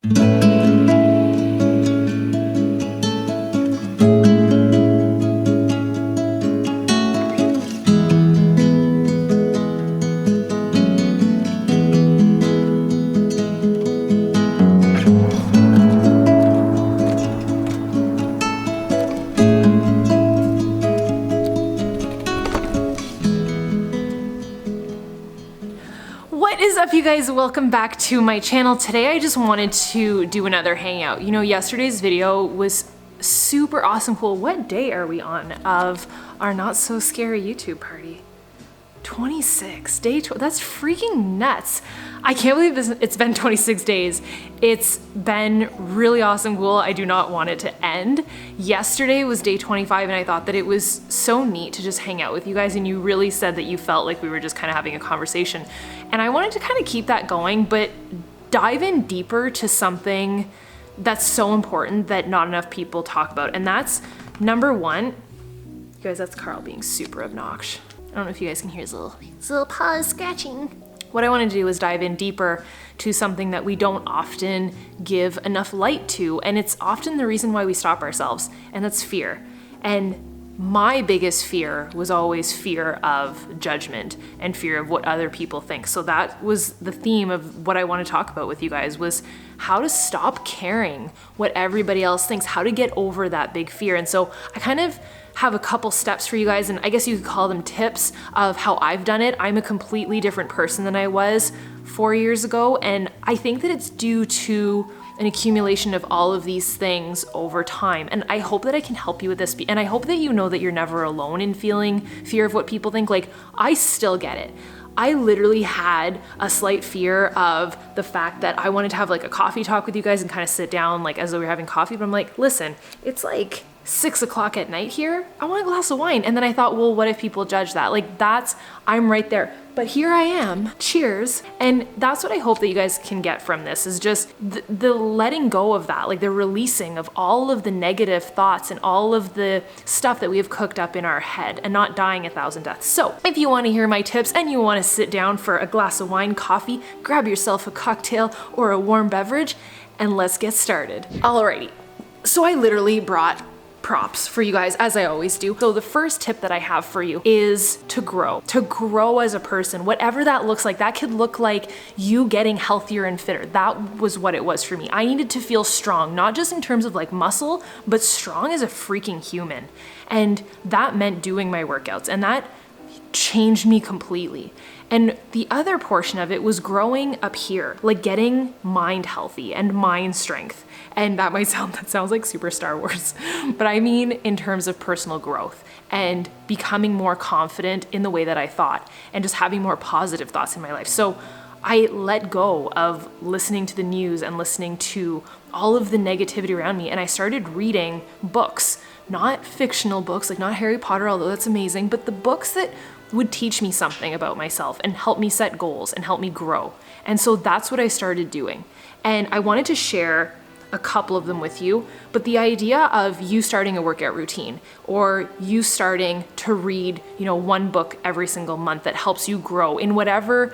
What is up, you guys? Welcome back to my channel. Today I just wanted to do another hangout. You know, yesterday's video was super awesome cool. What day are we on of our not so scary YouTube party? 26, that's freaking nuts. I can't believe it's been 26 days. It's been really awesome cool. I do not want it to end. Yesterday was day 25 and I thought that it was so neat to just hang out with you guys, and you really said that you felt like we were just kind of having a conversation. And I wanted to kind of keep that going, but dive in deeper to something that's so important that not enough people talk about. And that's number one, you guys, that's Carl being super obnoxious. I don't know if you guys can hear his little paws scratching. What I wanted to do is dive in deeper to something that we don't often give enough light to, and it's often the reason why we stop ourselves, and that's fear. And my biggest fear was always fear of judgment and fear of what other people think. So that was the theme of what I want to talk about with you guys, was how to stop caring what everybody else thinks, how to get over that big fear. And so I kind of have a couple steps for you guys, and I guess you could call them tips of how I've done it. I'm a completely different person than I was 4 years ago, and I think that it's due to an accumulation of all of these things over time. And I hope that I can help you with this, and I hope that you know that you're never alone in feeling fear of what people think. Like, I still get it. I literally had a slight fear of the fact that I wanted to have like a coffee talk with you guys and kind of sit down like as though we were having coffee, but I'm like, listen, it's like 6 o'clock at night here. I want a glass of wine. And then I thought, well, what if people judge that? Like, I'm right there. But here I am, cheers. And that's what I hope that you guys can get from this, is just the letting go of that, like the releasing of all of the negative thoughts and all of the stuff that we have cooked up in our head, and not dying 1,000 deaths. So if you want to hear my tips and you want to sit down for a glass of wine, coffee, grab yourself a cocktail or a warm beverage, and let's get started. Alrighty, so I literally brought props for you guys, as I always do. So the first tip that I have for you is to grow as a person, whatever that looks like. That could look like you getting healthier and fitter. That was what it was for me. I needed to feel strong, not just in terms of like muscle, but strong as a freaking human. And that meant doing my workouts, and that changed me completely. And the other portion of it was growing up here, like getting mind healthy and mind strength. And that sounds like super Star Wars, but I mean in terms of personal growth and becoming more confident in the way that I thought, and just having more positive thoughts in my life. So I let go of listening to the news and listening to all of the negativity around me, and I started reading books, not fictional books, like not Harry Potter, although that's amazing, but the books that would teach me something about myself and help me set goals and help me grow. And so that's what I started doing. And I wanted to share a couple of them with you, but the idea of you starting a workout routine, or you starting to read, one book every single month that helps you grow in whatever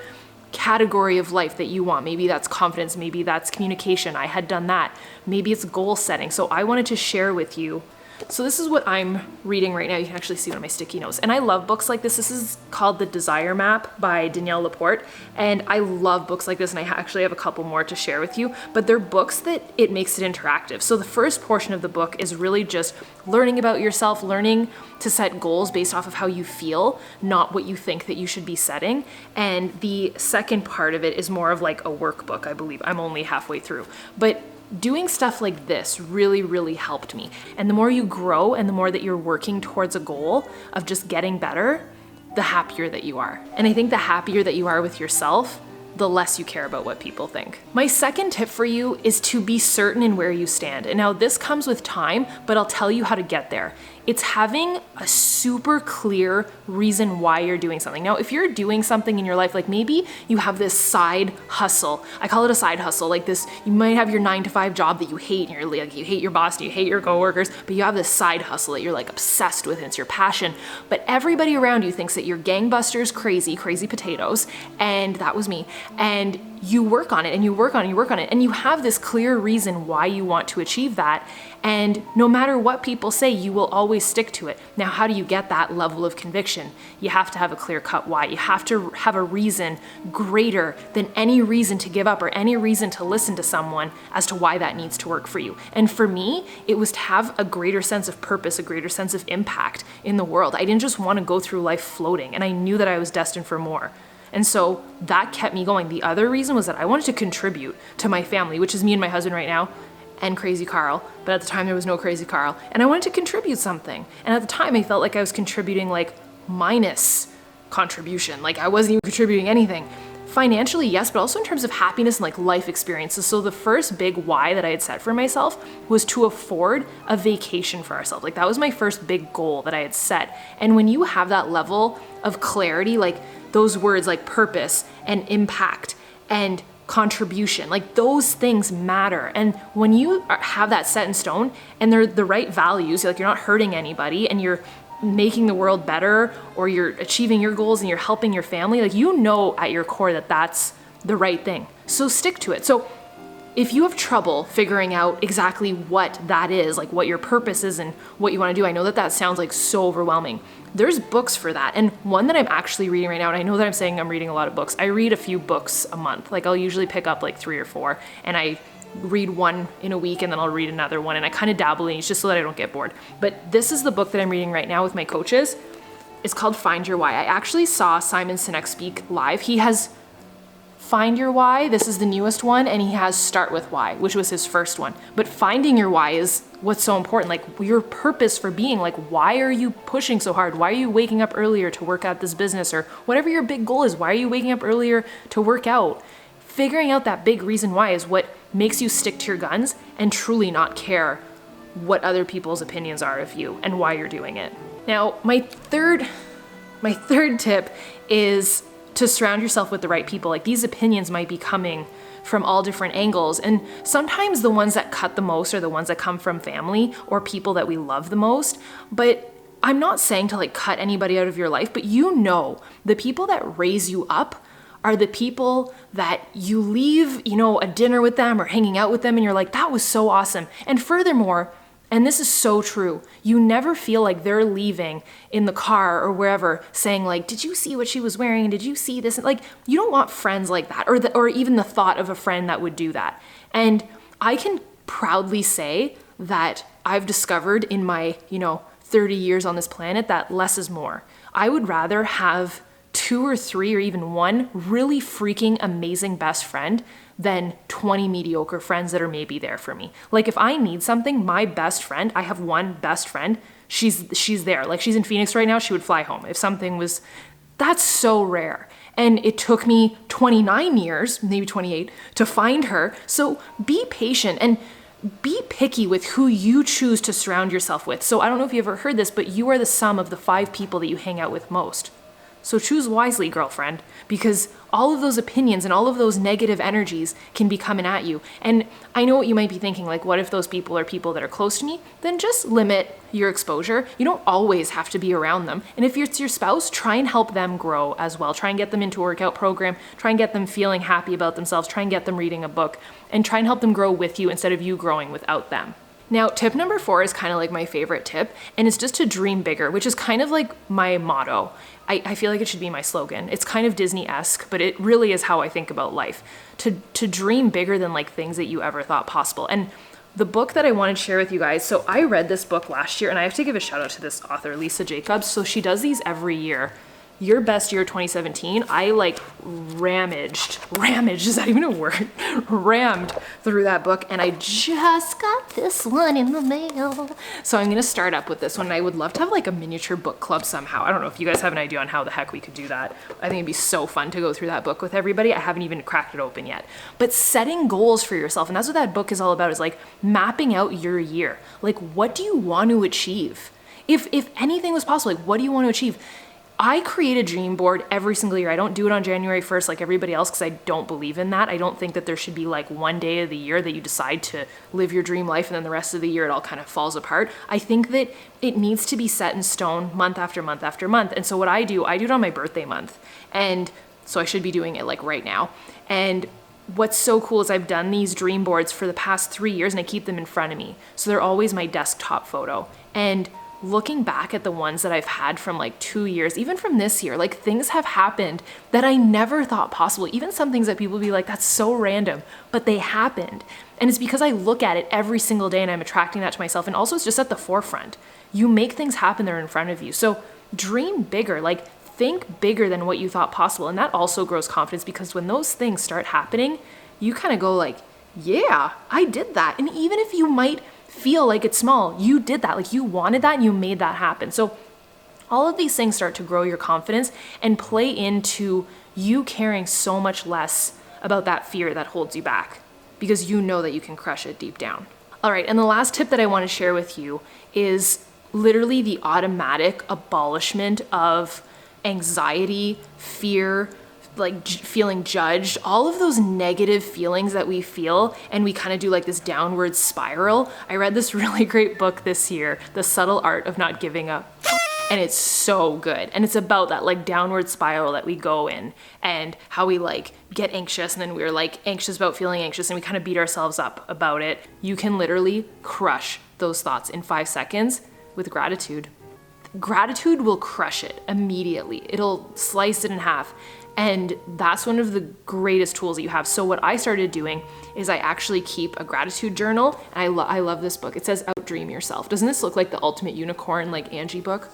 category of life that you want. Maybe that's confidence, maybe that's communication. I had done that. Maybe it's goal setting. So I wanted to share with you. So this is what I'm reading right now. You can actually see one of my sticky notes. And I love books like this. This is called The Desire Map by Danielle Laporte. And I love books like this. And I actually have a couple more to share with you. But they're books that it makes it interactive. So the first portion of the book is really just learning about yourself, learning to set goals based off of how you feel, not what you think that you should be setting. And the second part of it is more of like a workbook, I believe. I'm only halfway through. But doing stuff like this really, really helped me. And the more you grow and the more that you're working towards a goal of just getting better, the happier that you are. And I think the happier that you are with yourself, the less you care about what people think. My second tip for you is to be certain in where you stand. And now this comes with time, but I'll tell you how to get there. It's having a super clear reason why you're doing something. Now, if you're doing something in your life, like maybe you have this side hustle. I call it a side hustle. Like this, you might have your 9-to-5 job that you hate, and you're like, you hate your boss, and you hate your coworkers, but you have this side hustle that you're like obsessed with, and it's your passion. But everybody around you thinks that you're gangbusters, crazy potatoes, and that was me. And you work on it, and you work on it, and you work on it, and you have this clear reason why you want to achieve that. And no matter what people say, you will always stick to it. Now, how do you get that level of conviction? You have to have a clear-cut why. You have to have a reason greater than any reason to give up or any reason to listen to someone as to why that needs to work for you. And for me, it was to have a greater sense of purpose, a greater sense of impact in the world. I didn't just want to go through life floating, and I knew that I was destined for more. And so that kept me going. The other reason was that I wanted to contribute to my family, which is me and my husband right now, and Crazy Carl, but at the time there was no Crazy Carl, and I wanted to contribute something. And at the time I felt like I was contributing like minus contribution, like I wasn't even contributing anything. Financially, yes, but also in terms of happiness and like life experiences. So the first big why that I had set for myself was to afford a vacation for ourselves. Like that was my first big goal that I had set. And when you have that level of clarity, like those words like purpose and impact and contribution, like those things matter. And when you have that set in stone and they're the right values, like you're not hurting anybody and you're making the world better, or you're achieving your goals and you're helping your family, like you know at your core that that's the right thing. So stick to it. So if you have trouble figuring out exactly what that is, like what your purpose is and what you want to do, I know that that sounds like so overwhelming. There's books for that. And one that I'm actually reading right now, and I know that I'm saying I'm reading a lot of books. I read a few books a month. Like I'll usually pick up like 3 or 4, and I read one in a week and then I'll read another one, and I kind of dabble in each just so that I don't get bored. But this is the book that I'm reading right now with my coaches. It's called Find Your Why. I actually saw Simon Sinek speak live. He has Find Your Why, this is the newest one, and he has Start With Why, which was his first one. But finding your why is what's so important, like your purpose for being, like why are you pushing so hard? Why are you waking up earlier to work out this business, or whatever your big goal is? Why are you waking up earlier to work out? Figuring out that big reason why is what makes you stick to your guns and truly not care what other people's opinions are of you and why you're doing it. Now, my third tip is to surround yourself with the right people. Like these opinions might be coming from all different angles, and sometimes the ones that cut the most are the ones that come from family or people that we love the most. But I'm not saying to like cut anybody out of your life, but you know the people that raise you up are the people that you leave, a dinner with them or hanging out with them and you're like, that was so awesome. And furthermore, and this is so true, you never feel like they're leaving in the car or wherever saying like, did you see what she was wearing? Did you see this? Like, you don't want friends like that, or even the thought of a friend that would do that. And I can proudly say that I've discovered in my, 30 years on this planet that less is more. I would rather have 2 or 3 or even 1 really freaking amazing best friend than 20 mediocre friends that are maybe there for me. Like if I need something, my best friend, I have one best friend, she's there. Like she's in Phoenix right now, she would fly home. If something was, that's so rare. And it took me 29 years, maybe 28, to find her. So be patient and be picky with who you choose to surround yourself with. So I don't know if you ever heard this, but you are the sum of the 5 people that you hang out with most. So choose wisely, girlfriend, because all of those opinions and all of those negative energies can be coming at you. And I know what you might be thinking, like, what if those people are people that are close to me? Then just limit your exposure. You don't always have to be around them. And if it's your spouse, try and help them grow as well. Try and get them into a workout program. Try and get them feeling happy about themselves. Try and get them reading a book. And try and help them grow with you instead of you growing without them. Now, tip number 4 is kind of like my favorite tip, and it's just to dream bigger, which is kind of like my motto. I feel like it should be my slogan. It's kind of Disney-esque, but it really is how I think about life. To dream bigger than like things that you ever thought possible. And the book that I wanted to share with you guys, so I read this book last year, and I have to give a shout out to this author, Lisa Jacobs. So she does these every year. Your Best Year 2017, I like ramaged, is that even a word? Rammed through that book, and I just got this one in the mail. So I'm gonna start up with this one, and I would love to have like a miniature book club somehow. I don't know if you guys have an idea on how the heck we could do that. I think it'd be so fun to go through that book with everybody. I haven't even cracked it open yet. But setting goals for yourself, and that's what that book is all about, is like mapping out your year. Like, what do you want to achieve? If anything was possible, like what do you want to achieve? I create a dream board every single year. I don't do it on January 1st like everybody else because I don't believe in that. I don't think that there should be like one day of the year that you decide to live your dream life and then the rest of the year it all kind of falls apart. I think that it needs to be set in stone month after month after month. And so what I do it on my birthday month. And so I should be doing it like right now. And what's so cool is I've done these dream boards for the past 3 years and I keep them in front of me. So they're always my desktop photo. And looking back at the ones that I've had from like 2 years, even from this year, like things have happened that I never thought possible. Even some things that people be like, that's so random, but they happened. And it's because I look at it every single day and I'm attracting that to myself. And also it's just at the forefront. You make things happen that are in front of you. So dream bigger, like think bigger than what you thought possible. And that also grows confidence because when those things start happening, you kind of go like, yeah, I did that. And even if you might feel like it's small, you did that, like you wanted that and you made that happen. So all of these things start to grow your confidence and play into you caring so much less about that fear that holds you back because you know that you can crush it deep down. All right, and the last tip that I want to share with you is literally the automatic abolishment of anxiety, fear, like feeling judged, all of those negative feelings that we feel, and we kind of do like this downward spiral. I read this really great book this year, The Subtle Art of Not Giving Up. And it's so good. And it's about that like downward spiral that we go in and how we like get anxious and then we're like anxious about feeling anxious and we kind of beat ourselves up about it. You can literally crush those thoughts in 5 seconds with gratitude. Gratitude will crush it immediately. It'll slice it in half. And that's one of the greatest tools that you have. So what I started doing is I actually keep a gratitude journal. And I love this book. It says Outdream Yourself. Doesn't this look like the ultimate unicorn, like Angie book?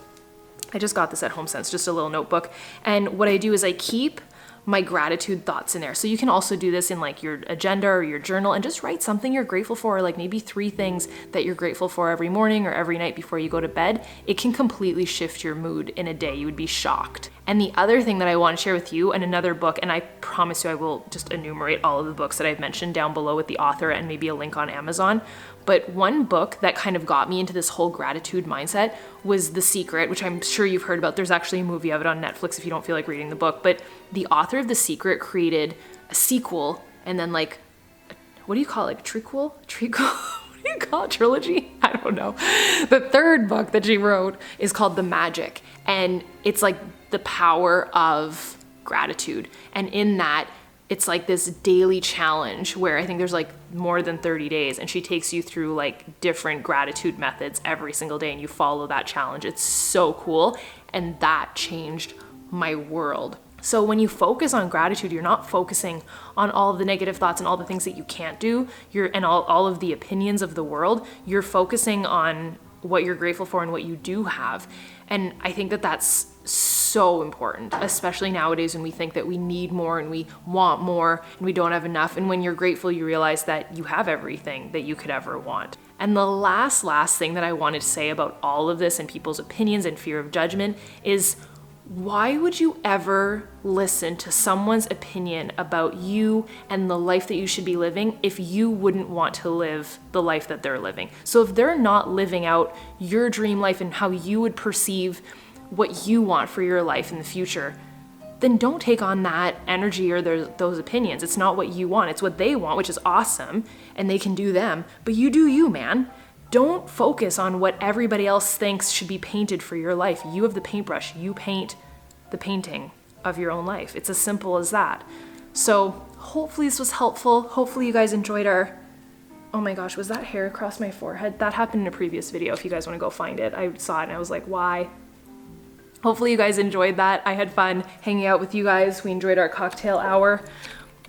I just got this at HomeSense, just a little notebook. And what I do is I keep my gratitude thoughts in there. So you can also do this in like your agenda or your journal and just write something you're grateful for, like maybe 3 things that you're grateful for every morning or every night before you go to bed. It can completely shift your mood in a day. You would be shocked. And the other thing that I want to share with you and another book, and I promise you I will just enumerate all of the books that I've mentioned down below with the author and maybe a link on Amazon. But one book that kind of got me into this whole gratitude mindset was The Secret, which I'm sure you've heard about. There's actually a movie of it on Netflix if you don't feel like reading the book. But the author of The Secret created a sequel and then like, what do you call it? Like a trequel? What do you call it? Trilogy? I don't know. The third book that she wrote is called The Magic. And it's like the power of gratitude. And in that, it's like this daily challenge where I think there's like more than 30 days and she takes you through like different gratitude methods every single day and you follow that challenge. It's so cool. And that changed my world. So when you focus on gratitude, you're not focusing on all of the negative thoughts and all the things that you can't do, and all of the opinions of the world. You're focusing on what you're grateful for and what you do have. And I think that that's so important, especially nowadays when we think that we need more and we want more and we don't have enough. And when you're grateful, you realize that you have everything that you could ever want. And the last thing that I wanted to say about all of this and people's opinions and fear of judgment is, why would you ever listen to someone's opinion about you and the life that you should be living if you wouldn't want to live the life that they're living? So if they're not living out your dream life and how you would perceive what you want for your life in the future, then don't take on that energy or those opinions. It's not what you want, it's what they want, which is awesome, and they can do them, but you do you, man. Don't focus on what everybody else thinks should be painted for your life. You have the paintbrush. You paint the painting of your own life. It's as simple as that. So hopefully this was helpful. Hopefully you guys enjoyed our... Oh my gosh, was that hair across my forehead? That happened in a previous video if you guys want to go find it. I saw it and I was like, why? Hopefully you guys enjoyed that. I had fun hanging out with you guys. We enjoyed our cocktail hour.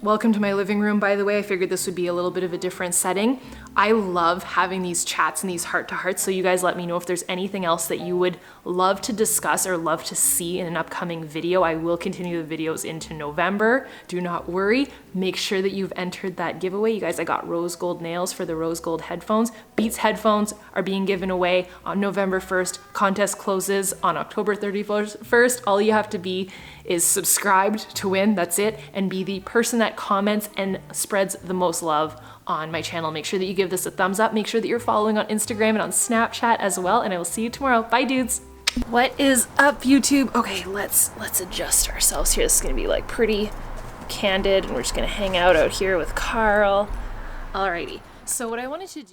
Welcome to my living room, by the way. I figured this would be a little bit of a different setting. I love having these chats and these heart-to-hearts, so you guys let me know if there's anything else that you would love to discuss or love to see in an upcoming video. I will continue the videos into November. Do not worry. Make sure that you've entered that giveaway. You guys, I got rose gold nails for the rose gold headphones. Beats headphones are being given away on November 1st. Contest closes on October 31st. All you have to be is subscribed to win, that's it, and be the person that comments and spreads the most love on my channel. Make sure that you give give this a thumbs up. Make sure that you're following on Instagram and on Snapchat as well, and I will see you tomorrow. Bye, dudes. What is up, YouTube? Okay, let's adjust ourselves here. This is gonna be like pretty candid, and we're just gonna hang out here with Carl. Alrighty, so what I wanted to do